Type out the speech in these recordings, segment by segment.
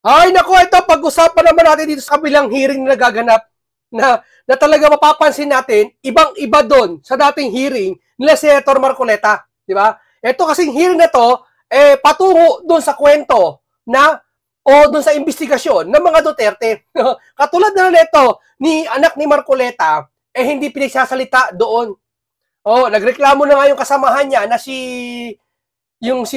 Ay, naku, ito, pag-usapan naman natin dito sa kabilang hearing na nagaganap na talaga mapapansin natin, ibang-iba doon sa dating hearing nila Senator Marcoleta. Di ba? Ito kasing hearing na to, patungo doon sa kwento na o doon sa investigasyon ng mga Duterte. Katulad na nito ni anak ni Marcoleta, hindi pinagsasalita doon. Nagreklamo na nga yung kasamahan niya na si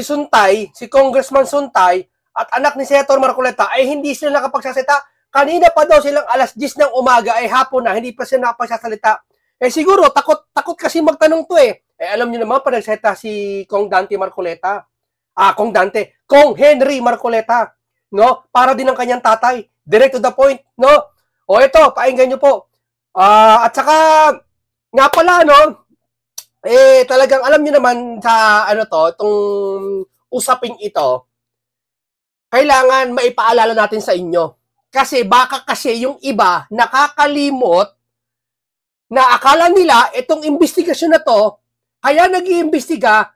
Suntay, si Congressman Suntay, at anak ni Senator Marcoleta ay hindi sila nakapagsasalita. Kanina pa daw silang alas 10 ng umaga ay hapon na, hindi pa sila nakapagsasalita. Siguro, takot kasi magtanong to alam niyo naman, pa nagsalita si Kong Dante Marcoleta. Kong Henry Marcoleta. No? Para din ang kanyang tatay. Direct to the point. No? Ito, painggan niyo po. At saka, nga pala, no? Talagang alam niyo naman sa, itong usaping ito, kailangan maipaalala natin sa inyo. Kasi baka kasi yung iba nakakalimot na akala nila itong investigasyon na to, kaya nag-iimbestiga,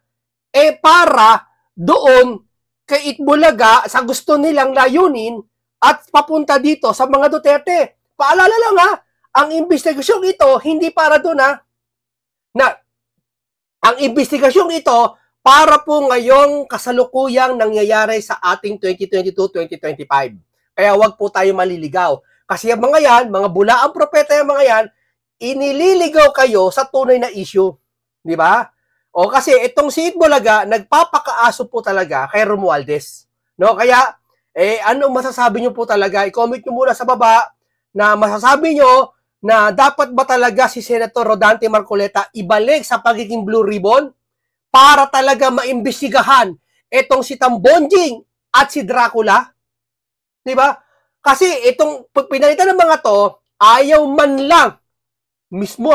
para doon kay Itbulaga sa gusto nilang layunin at papunta dito sa mga Duterte. Paalala lang ang investigasyon ito, hindi para doon ang investigasyon ito, para po ngayong kasalukuyang nangyayari sa ating 2022-2025. Kaya wag po tayo maliligaw. Kasi yung mga yan, mga bulaang propeta yung mga yan, inililigaw kayo sa tunay na issue. Di ba? Kasi itong si Itbulaga, nagpapakaaso po talaga kay Romualdez. No? Kaya, ano masasabi nyo po talaga? I-comment nyo muna sa baba na masasabi nyo na dapat ba talaga si Senator Rodante Marcoleta ibalik sa pagiging Blue Ribbon para talaga maimbestigahan itong si Tambonjing at si Dracula? Diba? Kasi itong pinalitan ng mga to, ayaw man lang, mismo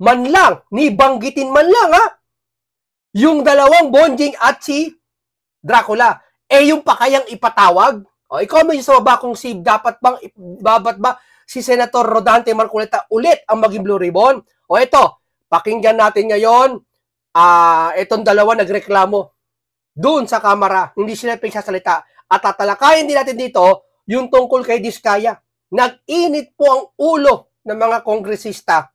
man lang, ni banggitin man lang yung dalawang Bonjing at si Dracula. Yung pa kayang ipatawag? I-comment sa baba kung dapat ba si Senator Rodante Marcoleta ulit ang maging Blue Ribbon? Ito, pakinggan natin ngayon. Itong dalawa nagreklamo doon sa kamera, hindi sila pinagsasalita. At tatalakayin din natin dito yung tungkol kay Diskaya. Nag-init po ang ulo ng mga kongresista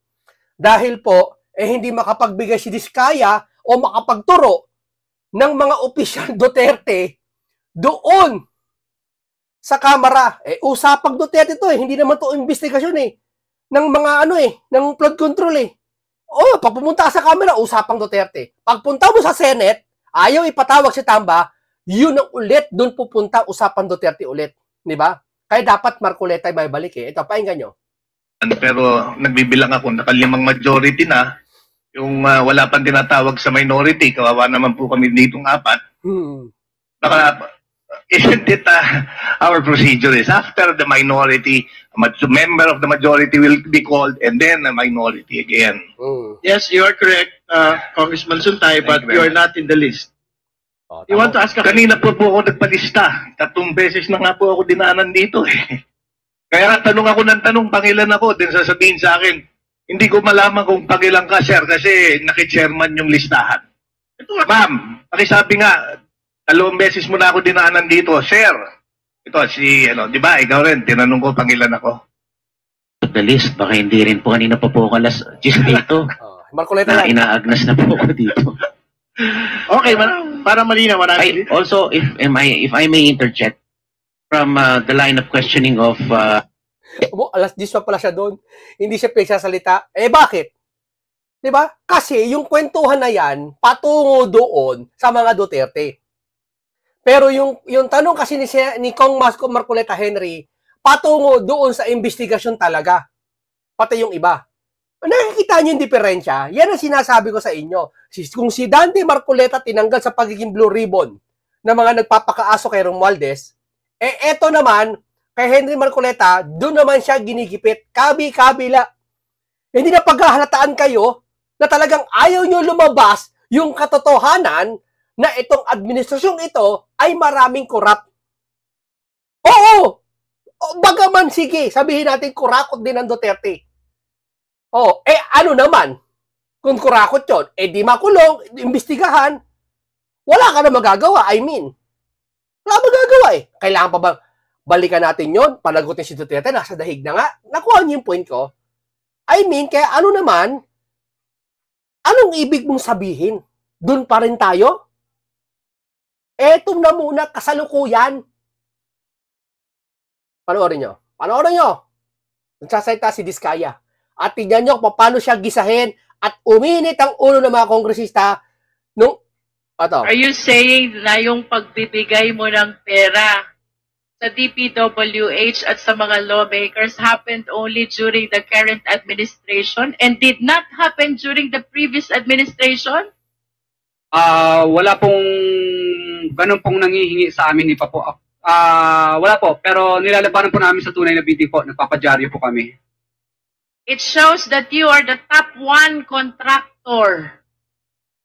dahil po hindi makapagbigay si Diskaya o makapagturo ng mga opisyal Duterte doon sa kamera. Usapang Duterte to hindi naman to investigasyon ng mga ng flood control pag pumunta sa camera, usapang Duterte. Pagpunta mo sa Senate, ayaw ipatawag si Tamba, yun ang ulit, doon pupunta usapang Duterte ulit. Di ba? Kaya dapat Marcoleta ay may balik Ito, painggan nyo. Pero nagbibilang ako, nakalimang majority na, yung wala pang tinatawag sa minority, kawawa naman po kami ditong apat. Baka, isn't it our procedure is after the minority, a member of the majority will be called and then a minority again. Yes, you are correct, Congressman Suntay, but you are not in the list. You want to ask Kanina po ako nagpalista. 3 beses na nga po ako dinaanan dito Kaya tanong ako ng tanong, pangilan ako, din sasabihin sa akin, hindi ko malaman kung pangilan ka, sir, kasi naki-chairman yung listahan. Ma'am, pakisabi nga, 2 beses mo na ako dinaanan dito, sir. Ito, di ba, ikaw rin, tinanong ko pangilan ako. The list, baka hindi rin po kanina pa po ako alas 10 dito. Marcoleta lang. Inaagnas na po ako dito. Okay, para malinaw, marami. Also, if I may interject from the line of questioning of... alas 10 pa pala siya doon. Hindi siya pinagsasalita. Bakit? Diba? Kasi yung kwentuhan na yan, patungo doon sa mga Duterte. Pero yung tanong kasi ni Kong Marcoleta Henry, patungo doon sa investigasyon talaga. Pati yung iba. Nakikita niyo yung diferensya? Yan ang sinasabi ko sa inyo. Kung si Dante Marcoleta tinanggal sa pagiging Blue Ribbon ng mga nagpapakaaso kay Romualdez, eto naman, kay Henry Marcoleta, doon naman siya ginigipit. Kabi-kabila. Hindi na paghahalataan kayo na talagang ayaw nyo lumabas yung katotohanan na itong administrasyong ito ay maraming korap. Oo! Bagaman sige, sabihin natin kurakot din ang Duterte. Ano naman? Kung kurakot yun, di makulong, imbestigahan, wala ka na magagawa, wala magagawa Kailangan pa ba, balikan natin yon, panagutin si Duterte, nasa dahig na nga. Nakuha niyo yung point ko? I mean, kaya ano naman, anong ibig mong sabihin? Doon pa rin tayo? Eto na muna, kasalukuyan. Panoorin nyo. Panoorin nyo. Nagsasalita si Diskaya. At tignan nyo kung paano siya gisahin at uminit ang ulo ng mga kongresista nung, Are you saying na yung pagbibigay mo ng pera sa DPWH at sa mga lawmakers happened only during the current administration and did not happen during the previous administration? Wala pong ganun pong nangihingi sa amin, pa po. Wala po, pero nilalabanan po namin sa tunay na bidding po, nagpapadyaryo po kami. It shows that you are the top 1 contractor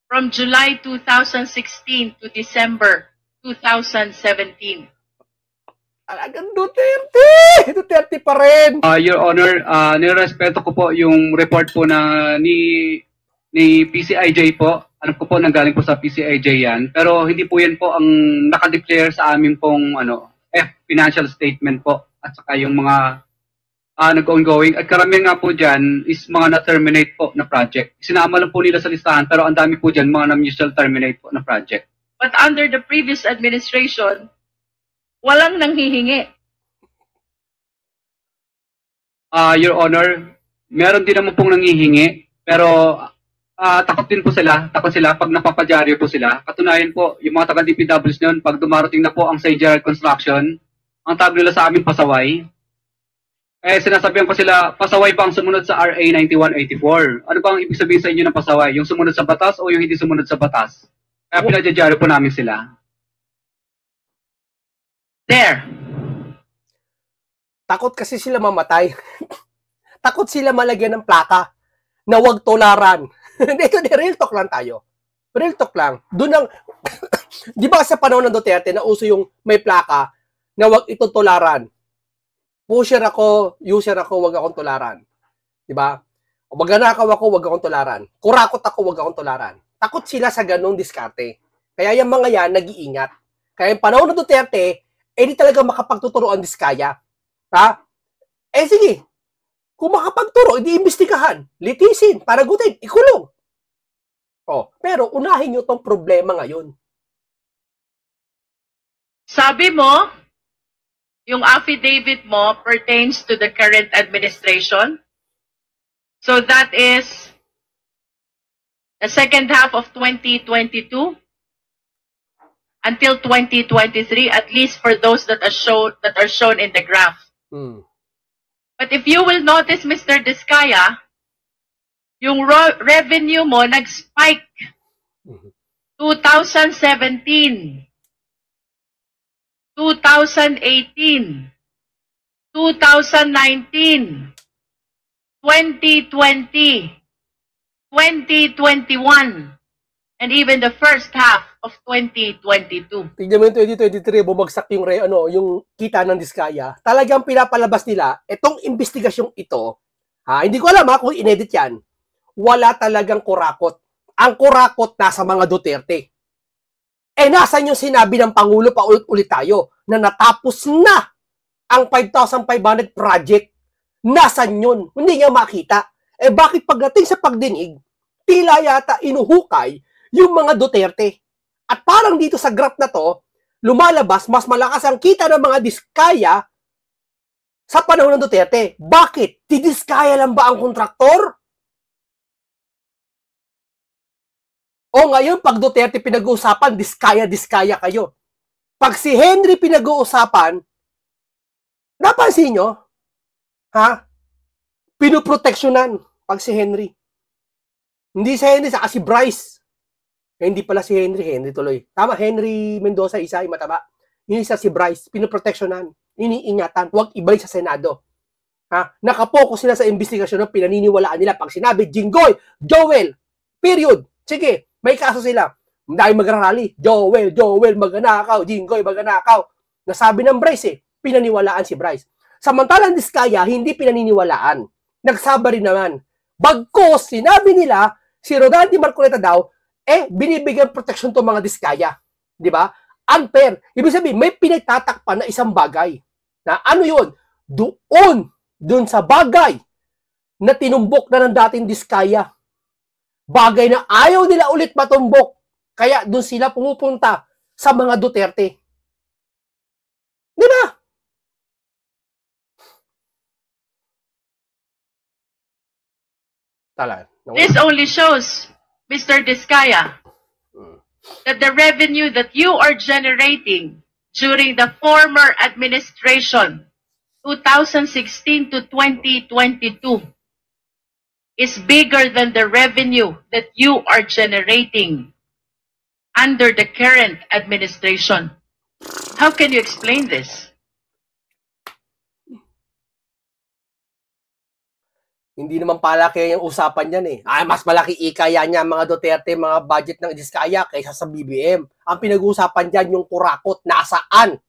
from July 2016 to December 2017. Talagang Duterte! Duterte pa rin! Your Honor, nirespeto ko po yung report po na ni PCIJ po. Alam ko po nanggaling po sa PCIJ yan. Pero hindi po yan po ang nakadeclare sa amin pong financial statement po. At saka yung mga nag-ongoing. At karamihan nga po dyan is mga na-terminate po na project. Sinama lang po nila sa listahan pero ang dami po dyan mga na-mutual terminate po na project. But under the previous administration, walang nanghihingi. Your Honor, meron din naman pong nanghihingi pero takot din po sila. Takot sila pag napapadyaryo po sila. Katunayan po, yung mga taga-DPWs noon, pag dumarating na po ang St. Gerard Construction, ang tawag nila sa amin pasaway. Sinasabihan ko sila, pasaway ba ang sumunod sa RA 9184? Ano ba ang ibig sabihin sa inyo ng pasaway? Yung sumunod sa batas o yung hindi sumunod sa batas? Kaya pinadyaryo po namin sila. There. Takot kasi sila mamatay. Takot sila malagyan ng plaka na wag tolaran. Ito, real talk lang tayo. Real talk lang. Doon ang, di ba sa panahon ng Duterte, na uso yung may plaka na wag ito tolaran. Pusher ako, user ako, wag akong tolaran. Di ba? O magnanakaw ako, wag akong tolaran. Kurakot ako, wag akong tolaran. Takot sila sa ganung diskarte. Kaya yung mga yan, nag-iingat. Kaya yung panahon ng Duterte, di talaga makapagtuturo ang Diskaya. Ha? Sige. Kung makapagturo, iimbestigahan, litisin, paragutin, ikulong. Pero unahin nyo tong problema ngayon. Sabi mo, yung affidavit mo pertains to the current administration. So that is the second half of 2022 until 2023, at least for those that are shown in the graph. But if you will notice, Mr. Diskaya, yung revenue mo nag-spike 2017, 2018, 2019, 2020, 2021, and even the first half of 2022. Tignan mo yung 2023, bumagsak yung yung kita ng Diskaya. Talagang pinapalabas nila, itong investigasyong ito, hindi ko alam kung inedit yan, wala talagang kurakot. Ang kurakot nasa mga Duterte. Nasan yung sinabi ng Pangulo, paulit-ulit tayo, na natapos na ang 5,500 project? Nasan yun? Hindi niya makita. Bakit pagdating sa pagdinig, tila yata inuhukay yung mga Duterte? At parang dito sa graph na to, lumalabas, mas malakas ang kita ng mga Diskaya sa panahon ng Duterte. Bakit? Di Diskaya lang ba ang kontraktor? O ngayon, pag Duterte pinag-uusapan, Diskaya kayo. Pag si Henry pinag-uusapan, napansin nyo? Pinuproteksyonan pag si Henry. Hindi si Henry, saka si Bryce. Hindi pala si Henry tuloy. Tama, Henry Mendoza, isa, yung mataba. Yung isa si Bryce, pinuproteksyonan, iniingatan, huwag ibalik sa Senado. Nakapokus sila sa investigasyon, pinaniniwalaan nila. Pag sinabi, Jinggoy, Joel, period. Sige, may kaso sila. Dahil magrarally, Joel, magnanakaw, Jinggoy, magnanakaw. Nasabi ng Bryce pinaniwalaan si Bryce. Samantalang Diskaya, hindi pinaniniwalaan. Nagsaba rin naman. Bagkos, sinabi nila, si Rodante Marcoleta daw, binibigyan proteksyon to mga Diskaya. Di ba? Unfair. Ibig sabihin, may pinagtatakpan na isang bagay. Na ano yun? Doon sa bagay na tinumbok na ng dating Diskaya. Bagay na ayaw nila ulit matumbok. Kaya doon sila pumupunta sa mga Duterte. Di ba? This only shows, Mr. Diskaya, that the revenue that you are generating during the former administration, 2016 to 2022, is bigger than the revenue that you are generating under the current administration. How can you explain this? Hindi naman palaki yung usapan yan eh. Mas malaki ikaya niya mga Duterte, mga budget ng Diskaya kaysa sa BBM. Ang pinag-uusapan dyan yung kurakot. Nasaan?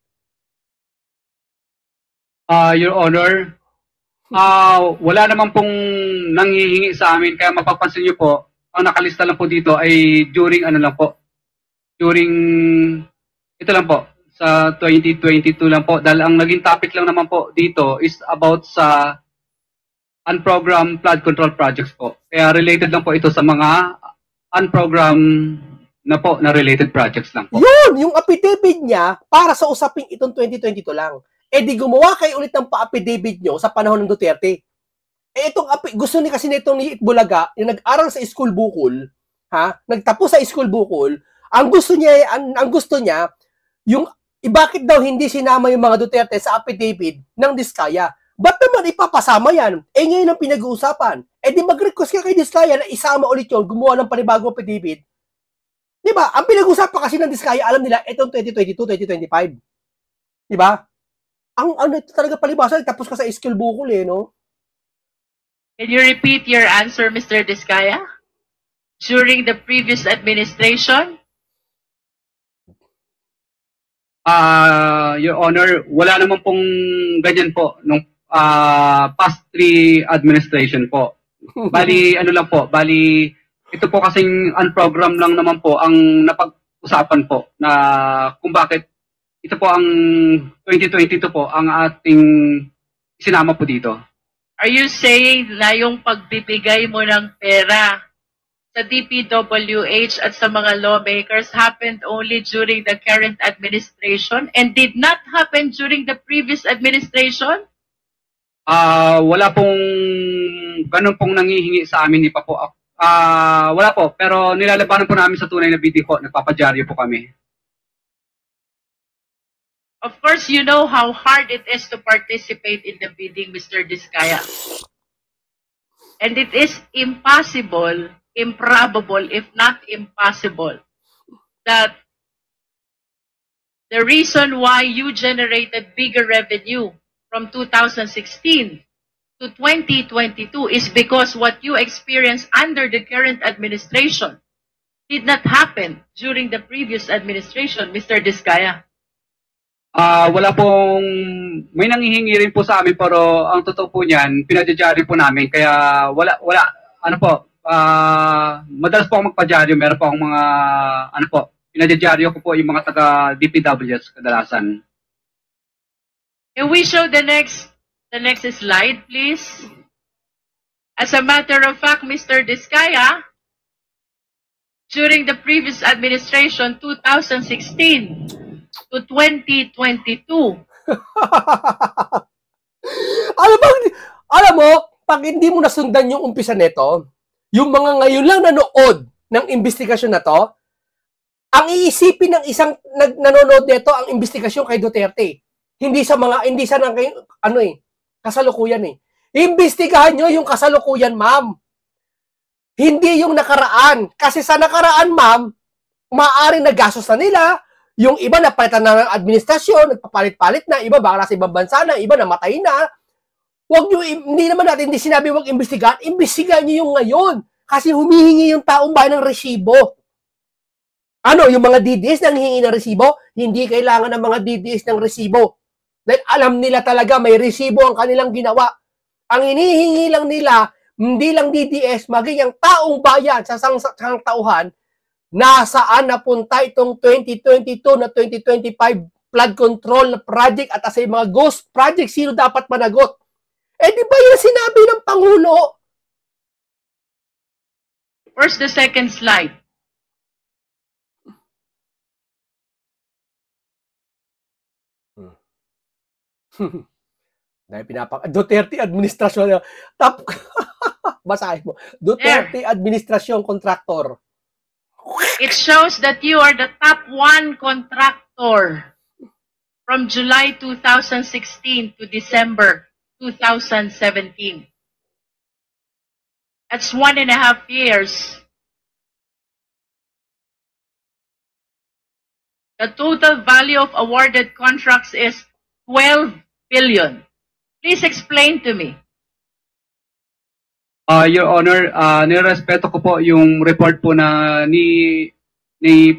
Your Honor, wala naman pong nanghihingi sa amin. Kaya mapapansin niyo po, ang nakalista lang po dito ay during ano lang po. During, ito lang po, sa 2022 lang po. Dahil ang naging topic lang naman po dito is about sa unprogrammed flood control projects po. Kaya related lang po ito sa mga unprogrammed na po na related projects lang po. Yun! Yung affidavit niya para sa usaping itong 2022 lang. Eh di gumawa kayo ulit ng pa-affidavit nyo sa panahon ng Duterte. Eh itong gusto ni kasi nitong ni Itbulaga, yung nag-aral sa school bukol, nagtapos sa school bukol, ang gusto niya, yung bakit daw hindi sinama yung mga Duterte sa affidavit ng Diskaya? Ba't naman ipapasama yan? Eh ngayon ang pinag-uusapan. Eh di mag-request ka kay Diskaya na isama ulit yun, gumawa ng panibagong affidavit. Di ba? Ang pinag-uusapan kasi ng Diskaya, alam nila, itong 2022, 2025. Di ba? Ang ano ito talaga palibasa, tapos ka sa skill bukol eh, no? Can you repeat your answer, Mr. Diskaya? During the previous administration? Your Honor, wala naman pong ganyan po nung past 3 administration po. Bali, ano lang po, bali, ito po kasing unprogram lang naman po ang napag-usapan po na kung bakit ito po ang 2022 po ang ating sinama po dito. Are you saying na yung pagbibigay mo ng pera sa DPWH at sa mga lawmakers happened only during the current administration and did not happen during the previous administration? Wala pong ganun pong nangihingi sa amin, di pa po. Wala po, pero nilalabanan po namin sa tunay na bidding po. Nagpapadyaryo po kami. Of course, you know how hard it is to participate in the bidding, Mr. Diskaya. And it is impossible, improbable, if not impossible, that the reason why you generated bigger revenue from 2016 to 2022 is because what you experienced under the current administration did not happen during the previous administration, Mr. Diskaya. Wala pong, may nangihingi rin po sa amin, pero ang totoo po niyan, pinadyadyaryo po namin, kaya wala, ano po, madalas po akong magpadyaryo, meron po akong mga, ano po, pinadyadyaryo ko po yung mga taga-DPWs kadalasan. Can we show the next slide, please? As a matter of fact, Mr. Diskaya, during the previous administration, 2016 to 2022. Alam mo, pag hindi mo nasundan yung umpisa nito, yung mga ngayon lang nanood ng investigasyon na to, ang iisipin ng isang nanonood nito ang investigasyon kay Duterte. Hindi sa kasalukuyan eh. Imbestigahan nyo yung kasalukuyan, ma'am. Hindi yung nakaraan. Kasi sa nakaraan, ma'am, maaaring nagastos na nila, yung iba napalitan na ng administrasyon, nagpapalit-palit na, iba baka nasa ibang bansa na, iba namatay na. Hindi naman natin hindi sinabi wag imbestigahan. Imbestigahan nyo yung ngayon. Kasi humihingi yung taong bayan ng resibo. Ano, yung mga DDS nang hihingi ng resibo? Hindi kailangan ng mga DDS ng resibo. Dahil alam nila talaga may resibo ang kanilang ginawa. Ang hinihingi lang nila, hindi lang DDS, maging ang taong bayan sa sangtauhan, nasaan napunta itong 2022 na 2025 flood control na project at asa yung mga ghost project, sino dapat managot? Eh, di ba yun sinabi ng Pangulo? Where's the second slide? Dahil Duterte administrasyon. Basahin mo. Duterte administrasyon contractor. It shows that you are the top 1 contractor from July 2016 to December 2017. That's 1.5 years. The total value of awarded contracts is 12 billion. Please explain to me. Your Honor, nirespeto ko po yung report po na ni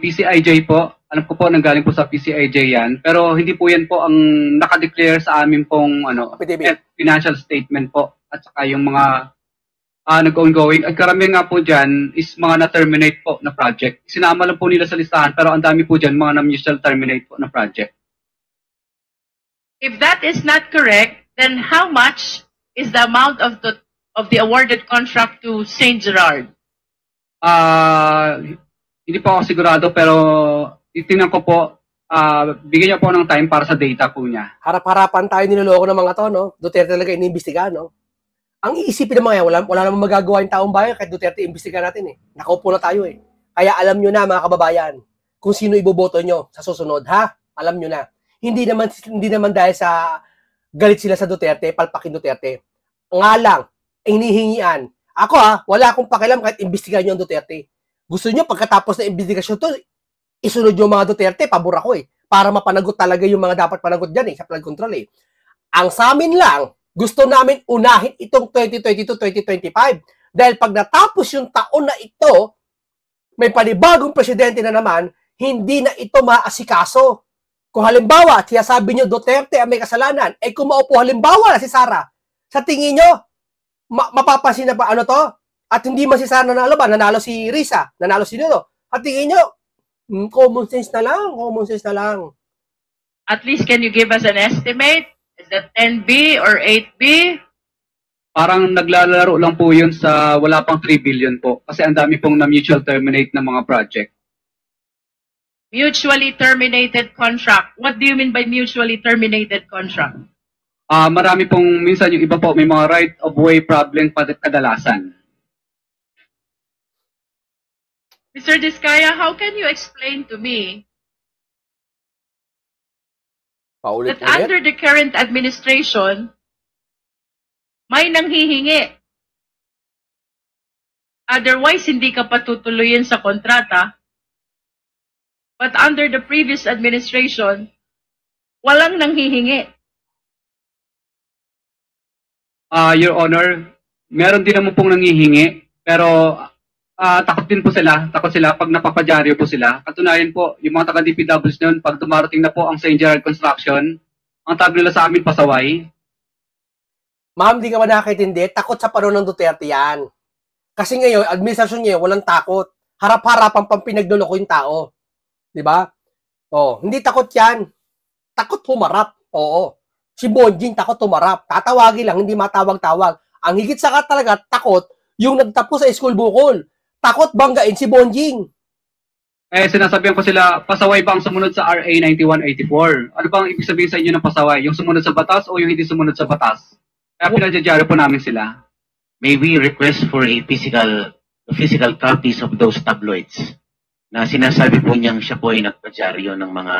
PCIJ po. Alam ko po nanggaling po sa PCIJ yan. Pero hindi po yan po ang nakadeclare sa amin pong financial statement po. At saka yung mga nag-ongoing. At karamihan nga po dyan is mga na-terminate po na project. Sinama lang po nila sa listahan pero ang dami po dyan mga na-mutual terminate po na project. If that is not correct, then how much is the amount of the awarded contract to St. Gerard? Hindi po ako sigurado pero titingnan ko po, bigyan niyo po ng time para sa data po niya. Harap-harapan tayo niloloko ng mga to, no? Duterte talaga iniimbestiga, no? Ang iisipin ng mga yan, wala namang magagawa yung taong bayan kahit Duterte imbestiga natin eh. Nakaupo na tayo eh. Kaya alam nyo na mga kababayan kung sino iboboto nyo sa susunod, ha? Alam nyo na. Hindi naman dahil sa galit sila sa Duterte, palpakin Duterte. Nga lang, inihingian. Ako wala akong pakialam kahit imbestigahan nyo ang Duterte. Gusto nyo pagkatapos na investigasyon to, isunod yung mga Duterte, pabor ako eh. Para mapanagot talaga yung mga dapat panagot dyan eh, sa flood control eh. Ang sa amin lang, gusto namin unahin itong 2022-2025 dahil pag natapos yung taon na ito, may panibagong presidente na naman, hindi na ito maasikaso. Kung halimbawa, sabi nyo Duterte ang may kasalanan, eh kung maupo halimbawa na si Sara, sa tingin nyo, mapapansin na ba ano to? At hindi man si Sara nanalo ba? Nanalo si Risa, nanalo si Nuno. At tingin nyo, common sense na lang. At least can you give us an estimate? Is that 10B or 8B? Parang naglalaro lang po yun sa wala pang 3 billion po. Kasi ang dami pong na-mutual terminate ng mga project. Mutually terminated contract. What do you mean by mutually terminated contract? Marami pong, minsan yung iba po, may mga right-of-way problem kadalasan. Mr. Diskaya, how can you explain to me that under the current administration, may nanghihingi? Otherwise, hindi ka patutuloyin sa kontrata. But under the previous administration, walang nanghihingi. Your Honor, meron din naman pong nanghihingi, pero takot sila pag napapadyaryo po sila. Katunayan po, yung mga taga-DPWs noon, pag dumarating na po ang St. Gerard Construction, ang tawag nila sa amin pasaway. Ma'am, di ka ba nakakintindi? Takot sa panahon ng Duterte yan. Kasi ngayon, administrasyon niya, walang takot. Harap-harapan pang pinagluloko yung tao. Di ba? Hindi takot yan. Takot humarap. Oo. Si Bonjing takot humarap. Tatawagin lang, hindi matawag-tawag. Ang higit sa talaga, takot, yung nagtapos sa school bukol. Takot banggain si Bonjing. Sinasabihan ko sila, pasaway ba ang sumunod sa RA 9184? Ano bang ibig sabihin sa inyo ng pasaway? Yung sumunod sa batas o yung hindi sumunod sa batas? Kaya pinadyaryo po namin sila. May we request for a physical copies of those tabloids na sinasabi po niyang siya po ay nagpadyaryo ng mga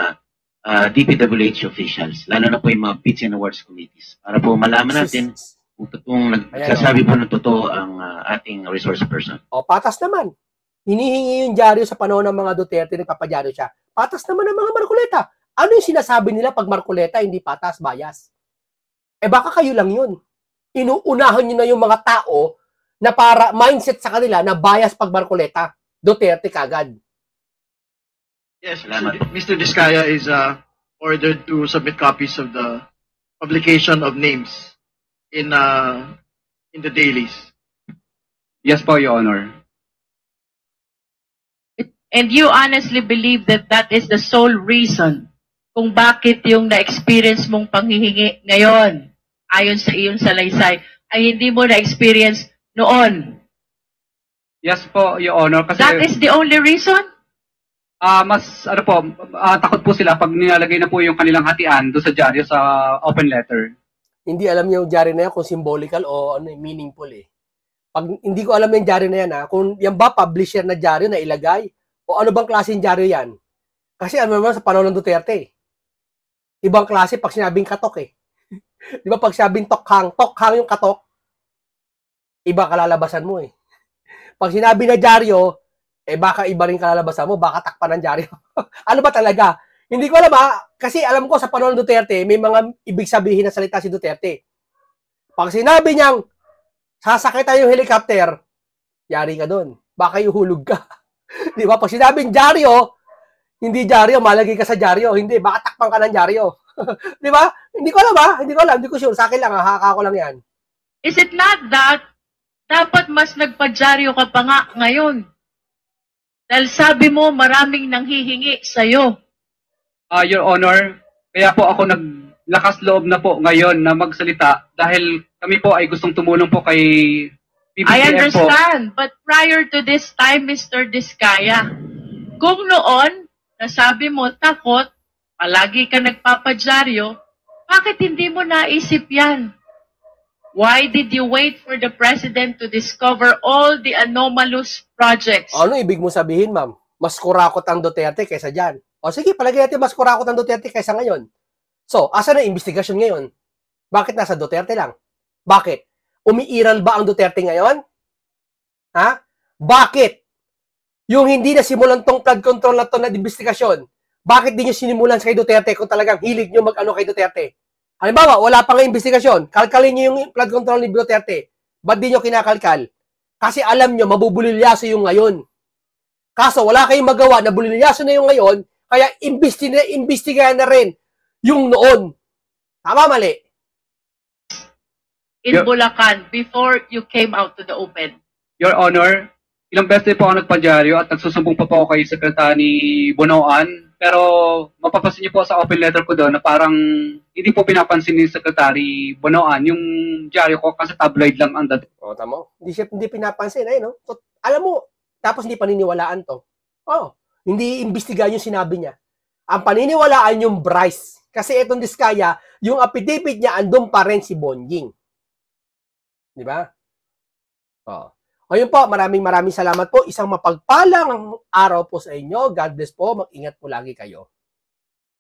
DPWH officials, lalo na po yung mga Bids and Awards committees, para po malaman natin kung totoong nagsasabi po ng totoo ang ating resource person. Patas naman. Hinihingi yung dyaryo sa panahon ng mga Duterte, nagpapadyaryo siya. Patas naman ng mga Marcoleta. Ano yung sinasabi nila pag Marcoleta hindi patas, bias? Baka kayo lang yun. Inuunahan nyo na yung mga tao na para mindset sa kanila na bias pag Marcoleta. Duterte kagad. Yes, Mr. Diskaya is ordered to submit copies of the publication of names in the dailies. Yes po, Your Honor. And you honestly believe that that is the sole reason kung bakit yung na-experience mong panghihingi ngayon, ayon sa iyong salaysay, ay hindi mo na-experience noon. Yes po, Your Honor. Kasi That is the only reason? takot po sila pag nilalagay na po yung kanilang hatian doon sa dyaryo sa open letter. Hindi alam niya yung diary na yan kung symbolical o ano, meaningful eh. Pag hindi ko alam yung diary na yan kung yan ba publisher na diary na ilagay o ano bang klaseng diary yan. Kasi ano naman sa panahon ng Duterte. Ibang klase pag sinabing katok eh. Di ba pag sinabing tokhang yung katok, iba kalalabasan mo eh. Pag sinabi na dyaryo, baka iba rin kalalabasan mo, baka takpan ng dyaryo. Ano ba talaga? Hindi ko alam kasi alam ko sa panahon ng Duterte, may mga ibig sabihin na salita si Duterte. Pag sinabi niyang, sasakay tayo yung helicopter, yari ka doon. Baka ihulog ka. Di ba? Pag sinabing dyaryo, hindi dyaryo, malagay ka sa dyaryo. Hindi, baka takpan ka ng dyaryo. Di ba? Hindi ko alam hindi ko sure. Sa akin lang, haka ko lang yan. Is it not that dapat mas nagpa-dyaryo ka pa nga ngayon? Dahil sabi mo, maraming nanghihingi sa'yo. Your Honor, kaya po ako naglakas loob na po ngayon na magsalita dahil kami po ay gustong tumulong po kay PBBM po. I understand, but prior to this time, Mr. Diskaya, kung noon, nasabi mo takot, palagi ka nagpapadyaryo, bakit hindi mo naisip yan? Why did you wait for the President to discover all the anomalous projects? Ano ibig mo sabihin, ma'am? Mas kurakot ang Duterte kaysa dyan. O sige, palagay natin mas kurakot ang Duterte kaysa ngayon. So, asan ang investigasyon ngayon? Bakit nasa Duterte lang? Bakit? Umiiral ba ang Duterte ngayon? Ha? Bakit? Yung hindi na simulan tong flood control na to na investigasyon, bakit di nyo sinimulan sa kay Duterte kung talagang hilig nyo mag-ano kay Duterte? Halimbawa, wala pang investigasyon, kalkalin nyo yung flood control ni Duterte. Ba't di nyo kinakalkal? Kasi alam nyo, mabubulilyaso yung ngayon. Kaso, wala kayong magawa na bulilyaso na yung ngayon, kaya imbestigahan na rin yung noon. Tama, mali? In Bulacan, before you came out to the open. Your Honor, ilang beses po ako nagpadyaryo at nagsusumbong pa po ako kay Secretary Bonoan. Pero mapapansin niyo po sa open letter ko doon na parang hindi po pinapansin ni Secretary Bonoan yung dyaryo ko kasi tabloid lang ang dating. O, tamo. Hindi pinapansin. No? So, alam mo, tapos hindi paniniwalaan to. Hindi imbestigahan yung sinabi niya. Ang paniniwalaan yung Bryce. Kasi itong Diskaya, yung affidavit niya, andun pa rin si Bonjing. Di ba? O yun po, maraming salamat po. Isang mapagpalang araw po sa inyo. God bless po. Mag-ingat po lagi kayo.